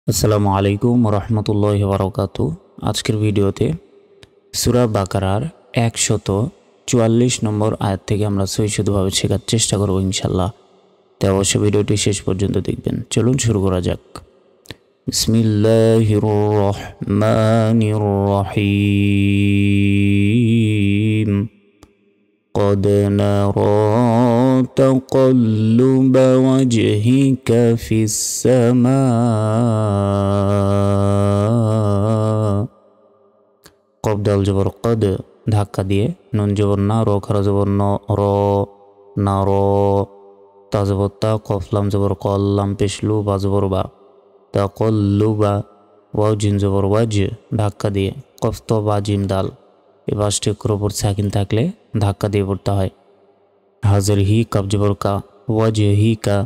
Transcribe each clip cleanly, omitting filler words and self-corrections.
আসসালামু আলাইকুম রহমতুল্লাহি বারাকাতু। আজকের ভিডিওতে সূরা বাকারার 144 নম্বর আয়াত থেকে আমরা সহিষ্ণুভাবে শেখার চেষ্টা করব ইনশাআল্লাহ। তাই অবশ্যই ভিডিওটি শেষ পর্যন্ত দেখবেন। চলুন শুরু করা যাক। বিসমিল্লাহির রহমানির রহিম। قد نرى تقلب وجهك في السماء। কব ডাল জবর কদ, ধাক্কা দিয়ে, নুন জবর না, র খারা জবর ন, র না র, তা জবর তা, কফ লাম জবর কল, লাম পেশলু, বা জবর বা, তা কল্লু বা, ওয়াও জিম জবর ওয়াজ, ধাক্কা দিয়ে, কফ তো বা জিম দাল। এ পাঁচটি অক্ষরের উপর সাকিন থাকলে ধাক্কা দিয়ে পড়তে হয়। হাজার হি কাব জবর কা, ওয়াজ হি কা,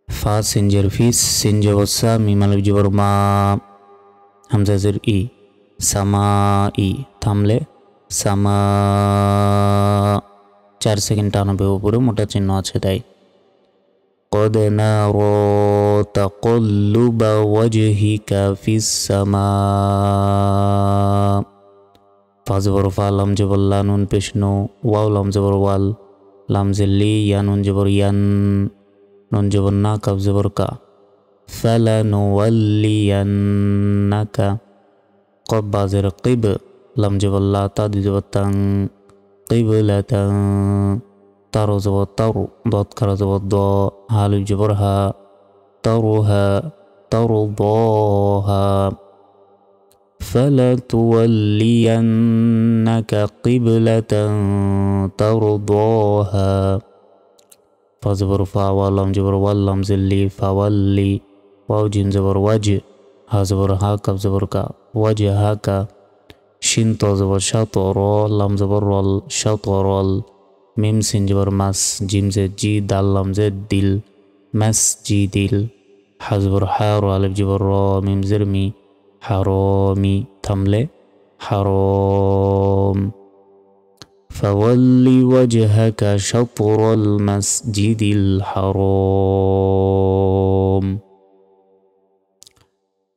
ফা সিনজের ফিস, সিন জবর সা, মিম আলিফ জবর মা, হামজাজের ই, সামা ই, থামলে সামা। 4 সেকেন্ড টানবে, উপরে মোটা চিহ্ন আছে তাই। قد نرى تقلب وجهك في السماء। ফা জবর ফা, লাম জবর লা, নুন পেশ নো, ওয়াও লাম জবর ওয়াল, লাম জেলি, ইয়া নুন জবর ইয়ান, নুন জবর না, কাব জবর কা, ফালানুওয়াল্লিয়ান্নাকা। কব বাজের কিব, লাম জবর লা, তা দি জবর তাং, কিবলাতাং, তারো জবর তারু, দত খারা জবর দ, হালিফ জবর হা, তারুহা, তারুদহা। فلتولينك قبلة ترضاها। فزبر فا، واللام جبر واللام زلي، فولي، واو جيم زبر وجه، ها زبر ها، كف زبر كا، وجهك، شين تو زبر شطر، لام زبر رول، شطرل، ميم سين جبر مس، جيم زد جي، دال لام زد دل، مسجدل، ها زبر حار، الف جبر را، ميم زرمي، حرامي، থামলে حرام। فول وجهك شطر المسجد الحرام।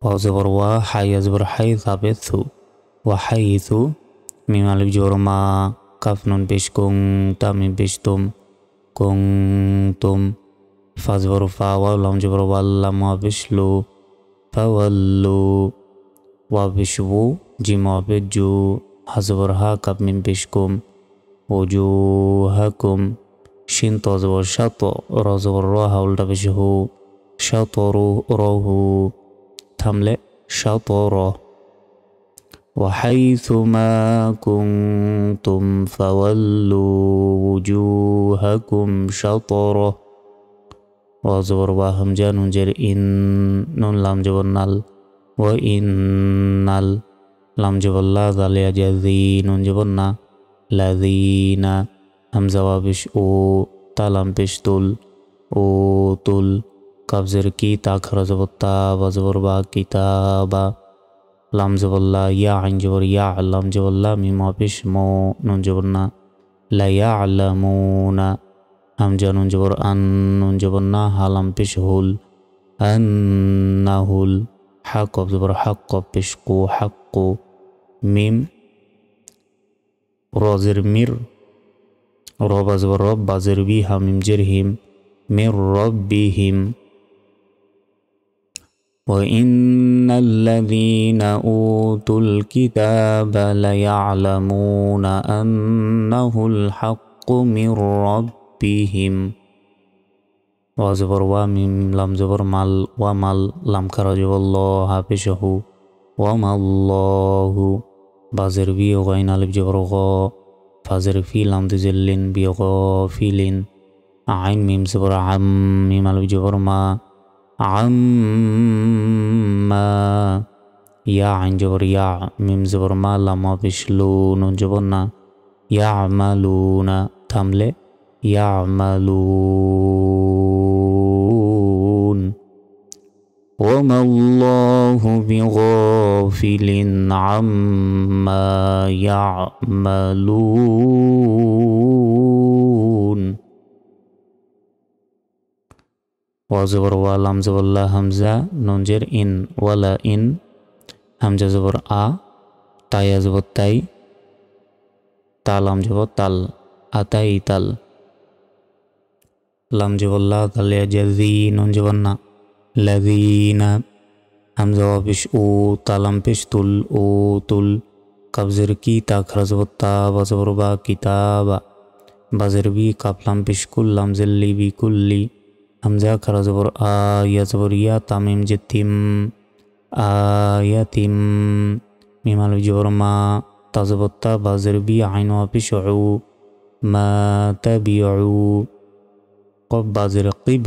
واو زبر وا، حي زبر حي، ثابت ثو، وحيث، ميم الف جبر ما، কাফ নুন পেশ কুং, তামিম পেশ তুম, কুংতুম। ফা জবর ফা, ওয়াও লাম জবর ওয়াল, লাম ওয়া পেশ লু, ফাওয়াল্লু, ওয়া পেশ ওয়ু, জিম ওয়া পেশ জু, হা জবর হা, কাফ মিম পেশ কুম, ওজুহাকুম। শিন ত জবর শাত, র জবর র, হা উল্টা পেশ হু, শাতরু রহু, থামলে শাতর। وحيث ما كنتم فولوا وجوهكم شطره। وزبر واهم جا، نون جر إن، نون لام جبر نال، وإنال، لام جبر لا، ذال يا ذي، نون جبر نا، الذين، همزة وابش او، تا لام پیش تول، او تول، কাফ জের কি, তা খারা জবর তা, বা জবর বা, কিতাবা, লাম জবর লা, ইয়া আইন জবর ইয়া, লাম জবর লা, মিম ওয়া পেশ মো, নুন জবর না, লা ইয়ালামুনা, হামজা নুন জবর আন, নুন জবর না, হা লাম পেশ হুল, আন্নাহুল, হা কফ জবর হক, কফ পেশ কু, হাক্কু, মিম রজের মির, র বা জবর রব, বা জের বি, হা মিম জের হিম, মির রব্বিহিম। وإن الذين أوتوا الكتاب ليعلمون أنه الحق من ربهم। وزبر وميم لام زبر مال، ومال لام خرج والله حافظه، وما الله، بازر بي غين الف جبر غا، فازر في لام تزلين بغافلين، عين ميم زبر عم، ميم الف جبر ما، عما، يا عين جبر يا، ميم زبر ما، لما بشلو، نون جبرنا، يعملون، থামলে يعملون। وما الله بغافل عما يعملون। ওয়া জবর ওয়া লাম জবর লা হামজা নুন জের ইন ওয়ালা ইন হামজা জবর আ তায়া জবর তাই তা লাম জবর তাল আতাই তাল লাম জবর লা তালিয়া জাজি নুন জবর না লাযিনা হামজা ওয়া পেশ ও তালাম পেশ তুল ও তুল কাবজের কি তা খারা জবর তা বা জবর বা কিতাবা বাজের বি কাপলাম পেশ কুল্লাম জেল্লি বি কুল্লি হামজা খারা জবর আ ইয়া জবর ইয়া তামিম জেতিম আয়াতিম মিম আলিফ জবর মা তা জবর তা বাজের বি আইন ওয়া পেশ উ মা তাবিউ কব বাজের কিব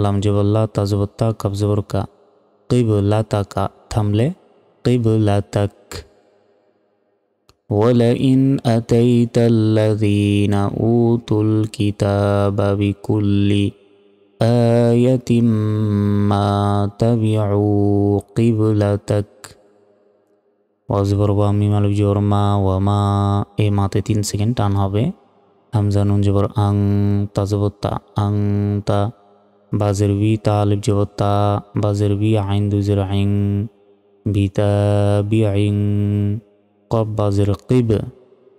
লাম জবর লা তা জবর তা কাব জবর কা কিবলাতাকা থামলে কিবলাতাক ولئن أتيت الذين أوتوا الكتاب بكل آية ما تبعوا قبلتك ওয়াজবর ওয়া মিম আলিফ জবর মা ওয়া মা এই মাতে 3 সেকেন্ড টান হবে হামজা নুন জবর আং তা জবর তা আং তা বাজের বি তা আলিফ জবর তা বাজের বি আইন দুজের আইন বিতা বি আইন কব বাজের কিব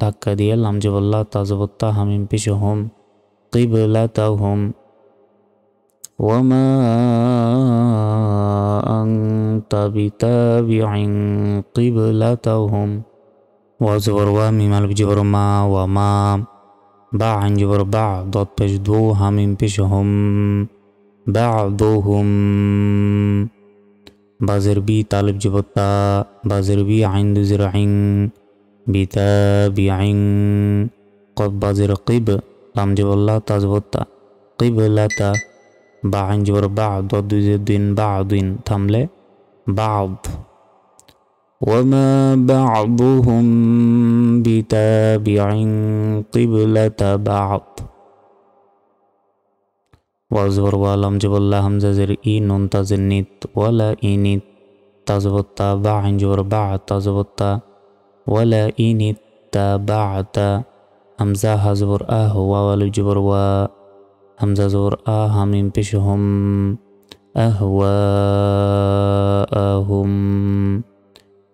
ধাক্কা দিয়ে লাম জবর লা তা জবর তা হামিম পেশ হোম কিবলাতাহুম ওয়ামা আনতা বিতাবিইন কিবলাতাহুম ওয়া জবর ওয়া মিম আলিফ জবর মা ওয়া মা বা আইন জবর বা দত পেশ দো হামিম পেশ হোম বা'দুহুম বাজের বি তালিব জবর তা বাজের বি আইন দুজের আইন বিতাবিইন কব বাজের কিব লাম জবর লা তা জবর তা কিবলাতা বা আইন জবর বা দত দুজের দিন বা'দিন থামলে বা'দ ওয়ামা বা'দুহুম বিতাবিইন কিবলাতা বা'দ ওয়াজবর ওয়া লাম জবর লা হামজা জের ই নুন তা জের নিত ওয়ালা ইনিত তা জবর তা বা আইন জবর বা তা জবর তা ওয়ালা ইনিত তা বা'তা হামজা হা জবর আ ওয়া আলিফ জবর ওয়া হামজা জবর আ হামিম পেশ হুম আহওয়া আহুম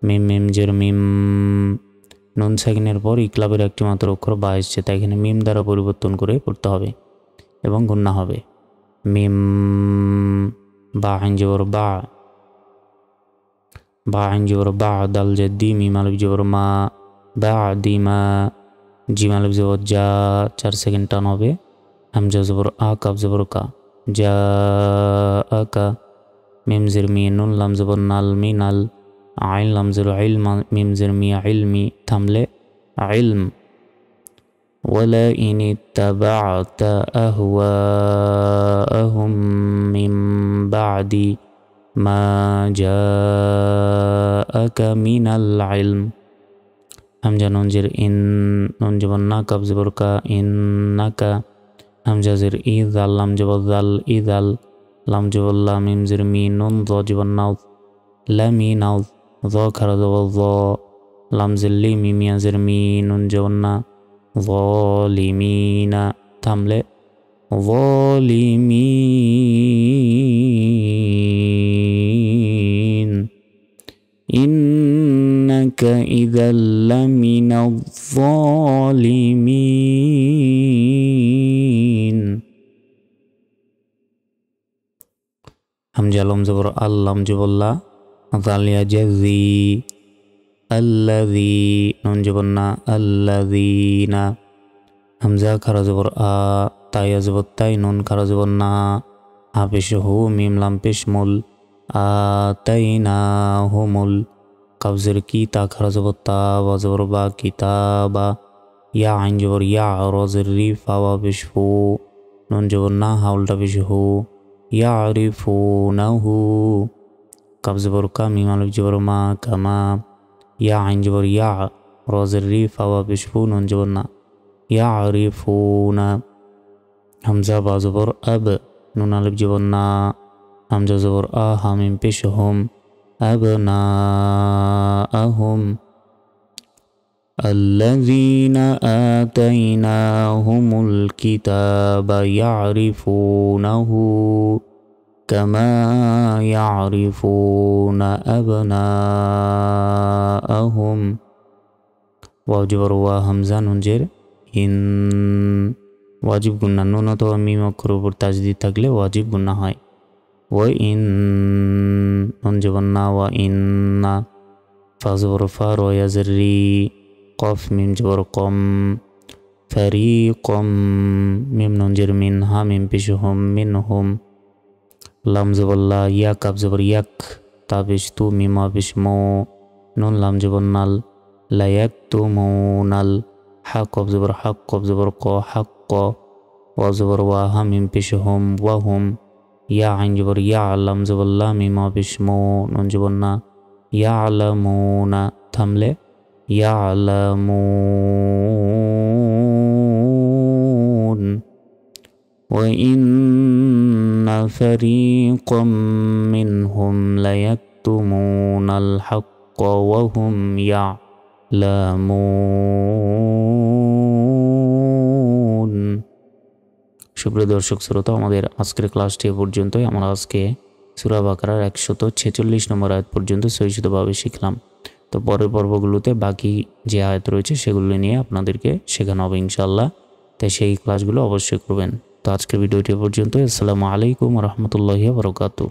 মিম মিম জের মিম নুন সাকিনের পর ইকলাবের একটি মাত্র অক্ষর বা এসছে তাই এখানে মিম দ্বারা পরিবর্তন করে পড়তে হবে এবং গুণনা হবে মিম বা আইন জবর বা আইন জবর বা দাল জেদ্দি মিম আলিফ জবর মা বা দিমা জিম আলিফ জবর যা 4 সেকেন্ড টান হবে হামজা জবর আ কাব জবর কা যা আকা মিম জের মি নুন লাম জবর নাল মি নাল আইন লাম জের ইলম মিম জের মি ইলমি থামলে ইলম ولئن اتبعت أهواءهم من بعد ما جاءك من العلم همزة نون زر إن نون جبر نا كاب زبر كا إنك همزة زر إذا لام جبر ذل إذا لام جبر لا ميم زر مي نون ضو جبر ناو لا مي ناو ضو كرا جبر ضو لام زر لي ميم يا زر مي نون جبر نا ظالمين থামলে ظالمين إنك إذا لمن الظالمين হামজা লাম জবর আল্লাম জবল্লা যালিয়া জাজি الذي নুন জবর না الذين হামজা খারা জবর আ তায়া জবর তাই নুন খারা জবর না হাফেশ হু মিম লাম পেশ মুল আতাইনা হুমুল কাবজের কি তা খারা জবর তা বা জবর বা কিতাবা ইয়া আইন জবর ইয়া রজের রি ফাওয়া পেশ ফু নুন জবর না হাউলটা পেশ হু ইয়ারিফুনাহু কাব জবর কা মিম আলিফ জবর মা কামা ইয়া আইন জবর ইয়া রজের রি ফাওয়া পেশ ফু নুন জবর না ইয়ারিফুনা হামজা বা জবর আব নুন আলিফ জবর না হামজা জবর আ হামিম পেশ হুম আবনাআহুম الذين آتيناهم الكتاب يعرفونه كما يعرفون أبناءهم ওয়াও জবর ওয়া হামজা নুন জের ইন ওয়াজিব গুন্না নুন অথবা মিম অক্ষর উপর তাজদিদ থাকলে ওয়াজিব গুন্না হয় ওয়া ইন নুন জবর না ওয়া ইন্না ফা জবর ফা র ইয়া জের রি কফ মিম জবর কম ফারিকম মিম নুন জের মিন হা মিম পেশ হুম মিনহুম লাম জবর লা ইয়া কাফ জবর ইয়াক তা পেশ তু মিম হা পেশ মো নুন লাম জবর নাল লা ইয়াকতুমুনাল হা কফ জবর হক কফ জবর ক হাক্ক ওয়া জবর ওয়া হা মিম পেশ হুম ওয়া হুম ইয়া আইন জবর ইয়া লাম জবর লা মিম হা পেশ মো নুন জবর না ইয়ালামুনা থামলে ইয়ালামুন ওয়া ইন্না ফারিকাম মিনহুম লায়াকতুমুনাল হাক্কা ওয়া হুম ইয়ালামুন। সুপ্রিয় দর্শক শ্রোতা, আমাদের আজকের ক্লাসটি এ পর্যন্তই। আমরা আজকে সূরা বাকারার 146 নম্বর আয়াত পর্যন্ত সহিষ্ণুভাবে শিখলাম। তো পরের পর্বগুলোতে বাকি যে আয়াত রয়েছে সেগুলো নিয়ে আপনাদেরকে শেখানো হবে ইনশাআল্লাহ। তাই সেই ক্লাসগুলো অবশ্যই করবেন। তো আজকের ভিডিওটি পর্যন্ত। আসসালামু আলাইকুম ওয়া রাহমাতুল্লাহি ওয়া বারাকাতুহু।